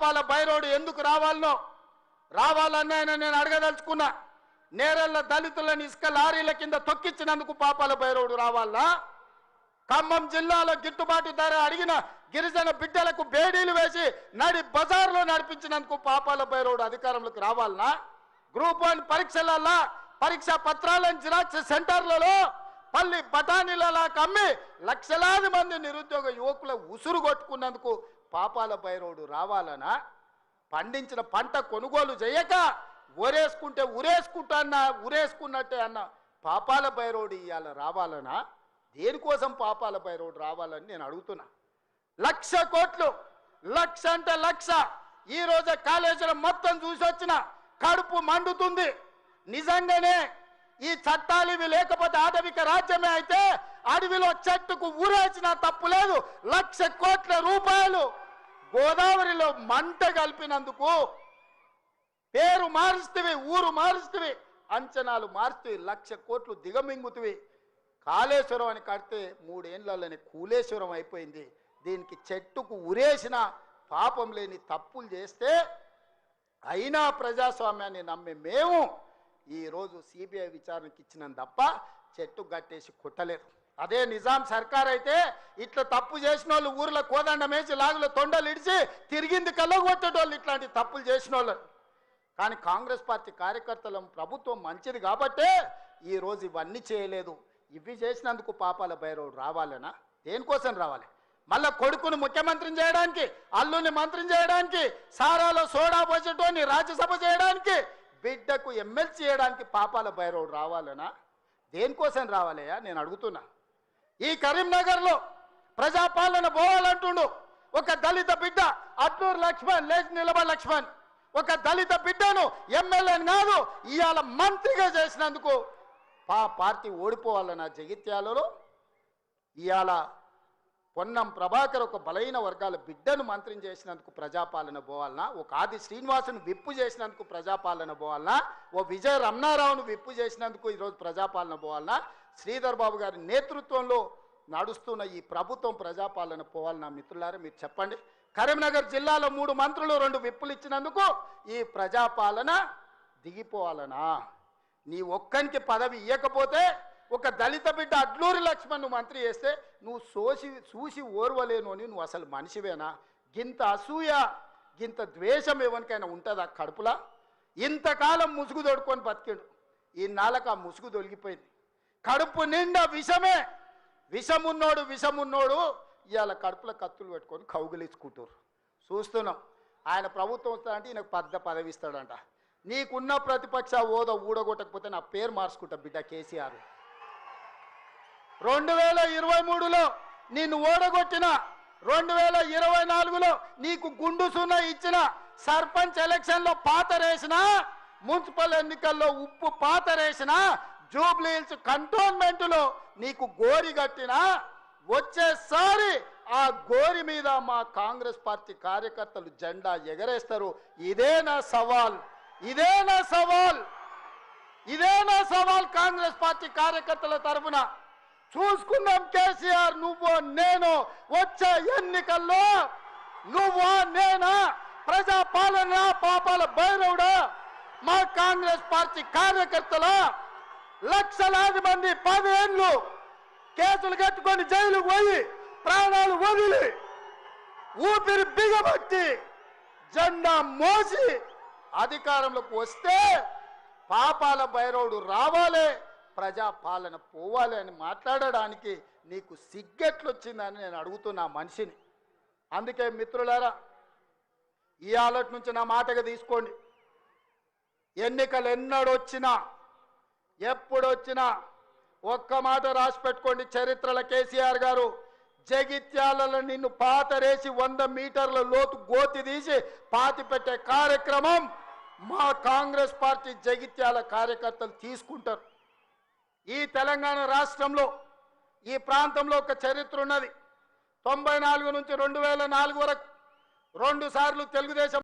పాపాల బైరోడు ఎందుకు రావాలన్న నేను అడగదలుచుకున్నా. నేరెళ్ల దళితులను ఇసుక లారీల కింద తొక్కించినందుకు పాపాల బైరోడు రావాలా? ఖమ్మం జిల్లాలో గిట్టుబాటు ధర అడిగిన గిరిజన బిడ్డలకు బేడీలు వేసి నడి బజార్లో నడిపించినందుకు పాపాల బైరోడు అధికారంలోకి రావాలనా? గ్రూప్ 1 పరీక్షలలో పరీక్షా పత్రాలను జిరాక్స్ సెంటర్లలో పల్లి బఠానీలలా కమ్మి లక్షలాది మంది నిరుద్యోగ యువకుల ఉసురు కొట్టుకున్నందుకు పాపాల బైరోడు రావాలనా? పండించిన పంట కొనుగోలు చేయక ఉరేసుకున్నట్టే అన్న పాపాల బైరోడు ఇవాళ రావాలనా? దేనికోసం పాపాల బైరోడు రావాలని నేను అడుగుతున్నా. 1,00,000 కోట్లు, 1,00,000 అంటే 1,00,000. ఈ రోజు కాళేశ్వరం మొత్తం చూసి వచ్చిన కడుపు మండుతుంది. నిజంగానే ఈ చట్టాలు ఇవి లేకపోతే ఆటవిక రాజ్యమే అయితే అడవిలో చెట్టుకు ఊరేసిన తప్పు లేదు. 1,00,000 కోట్ల రూపాయలు గోదావరిలో మంట కలిపినందుకు పేరు మారుస్తవి, ఊరు మారుస్తవి, అంచనాలు మారుస్తవి, 1,00,000 కోట్లు దిగమింగుతవి. కాళేశ్వరం అని కడితే 3 ఏళ్లలోనే కూలేశ్వరం అయిపోయింది. దీనికి చెట్టుకు ఉరేసిన పాపం లేని తప్పులు చేస్తే అయినా ప్రజాస్వామ్యాన్ని నమ్మే మేము ఈరోజు సిబిఐ విచారణకి ఇచ్చినాం తప్ప చెట్టు గట్టేసి కొట్టలేదు. అదే నిజాం సర్కార్ అయితే ఇట్లా తప్పు చేసిన వాళ్ళు ఊర్లో కోదండం వేసి లాగులో తొండలు ఇడిచి తిరిగింది కళ్ళగొట్టేటోళ్ళు ఇట్లాంటి తప్పులు చేసిన వాళ్ళు. కానీ కాంగ్రెస్ పార్టీ కార్యకర్తల ప్రభుత్వం మంచిది కాబట్టే ఈరోజు ఇవన్నీ చేయలేదు. ఇవి చేసినందుకు పాపాల బైరోడు రావాలనా? దేనికోసం రావాలి? మళ్ళా కొడుకును ముఖ్యమంత్రిని చేయడానికి, అల్లుని మంత్రిని చేయడానికి, సారాలో సోడా పోసేటోని రాజ్యసభ చేయడానికి, బిడ్డకు ఎమ్మెల్సీ చేయడానికి పాపాల బైరోడు రావాలనా? దేనికోసం రావాలయ్యా నేను అడుగుతున్నా. ఈ కరీంనగర్లో ప్రజాపాలన పోవాలంటుండు ఒక దళిత బిడ్డ అట్లూరు లక్ష్మణ్, లేచి నిలబడి లక్ష్మణ్, ఒక దళిత బిడ్డను ఎమ్మెల్యేని కాదు ఇవాళ మంత్రిగా చేసినందుకు పార్టీ ఓడిపోవాలన్న జగిత్యాలలో ఇవాళ పొన్నం ప్రభాకర్ ఒక బలైన వర్గాల బిడ్డను మంత్రిని చేసినందుకు ప్రజాపాలన పోవాలనా? ఒక ఆది శ్రీనివాసును విప్పు చేసినందుకు ప్రజాపాలన పోవాలనా? ఓ విజయ రమణారావును విప్పు చేసినందుకు ఈరోజు ప్రజాపాలన పోవాలనా? శ్రీధర్ బాబు గారి నేతృత్వంలో నడుస్తున్న ఈ ప్రభుత్వం ప్రజాపాలన పోవాలనా? మిత్రులారా మీరు చెప్పండి. కరీంనగర్ జిల్లాలో 3 మంత్రులు 2 విప్పులు ఇచ్చినందుకు ఈ ప్రజాపాలన దిగిపోవాలనా? నీ ఒక్కనికి పదవి ఇవ్వకపోతే ఒక దళిత బిడ్డ అడ్లూరి లక్ష్మణ్ మంత్రి చేస్తే నువ్వు చూసి ఓర్వలేను అని నువ్వు అసలు మనిషివేనా? గింత అసూయ, గింత ద్వేషం ఎవరికైనా ఉంటుందా కడుపులా? ఇంతకాలం ముసుగు తొడుకొని బతికాడు. ఈ నాళ్ళకు ఆ ముసుగు తొలగిపోయింది. కడుపు నిండా విషమే. విషమున్నోడు ఇవాళ కడుపులో కత్తులు పెట్టుకొని కౌగిలించుకుంటారు. చూస్తున్నాం. ఆయన ప్రభుత్వం వస్తాడంటే ఈయనకు పెద్ద పదవి ఇస్తాడంట. నీకున్న ప్రతిపక్ష హోదా ఊడగొట్టకపోతే నా పేరు మార్చుకుంటా బిడ్డ కేసీఆర్. 2023లో నిన్ను ఓడగొట్టిన, 2024లో నీకు గుండు సున్నా ఇచ్చిన, సర్పంచ్ ఎలక్షన్లో పాతరేసిన, మున్సిపల్ ఎన్నికల్లో ఉప్పు పాతరేసిన, జూబ్లీ హిల్స్ కంటోన్మెంట్లో నీకు గోరి కట్టిన, వచ్చేసారి ఆ గోరి మీద మా కాంగ్రెస్ పార్టీ కార్యకర్తలు జెండా ఎగరేస్తారు. ఇదే నా సవాల్ కాంగ్రెస్ పార్టీ కార్యకర్తల తరఫున. చూసుకుందాం కేసీఆర్, నువ్వు నేను వచ్చే ఎన్నికల్లో నువ్వా నేనా? ప్రజాపాలన పాపాల బైరవుడా? మా కాంగ్రెస్ పార్టీ కార్యకర్తల లక్షలాది మంది 10 ఏళ్ళు కేసులు కట్టుకొని జైలుకు పోయి ప్రాణాలు వదిలి ఊపిరి బిగబట్టి జెండా మోసి అధికారంలోకి వస్తే పాపాల బైరవుడు రావాలి, ప్రజాపాలన పోవాలి అని మాట్లాడడానికి నీకు సిగ్గెట్లొచ్చిందని నేను అడుగుతున్నా మనిషిని. అందుకే మిత్రులారా, ఈ ఆలోచన నుంచి నా మాటగా తీసుకోండి. ఎన్నికలు ఎప్పుడొచ్చినా ఒక్క మాట రాసి పెట్టుకోండి. చరిత్రలో కేసీఆర్ గారు జగిత్యాలలో నిన్ను పాతరేసి 100 మీటర్ల లోతు గోతి తీసి పాతి పెట్టే కార్యక్రమం మా కాంగ్రెస్ పార్టీ జగిత్యాల కార్యకర్తలు తీసుకుంటారు. ఈ తెలంగాణ రాష్ట్రంలో ఈ ప్రాంతంలో ఒక చరిత్ర ఉన్నది. 94 నుంచి 2004 వరకు 2 సార్లు తెలుగుదేశం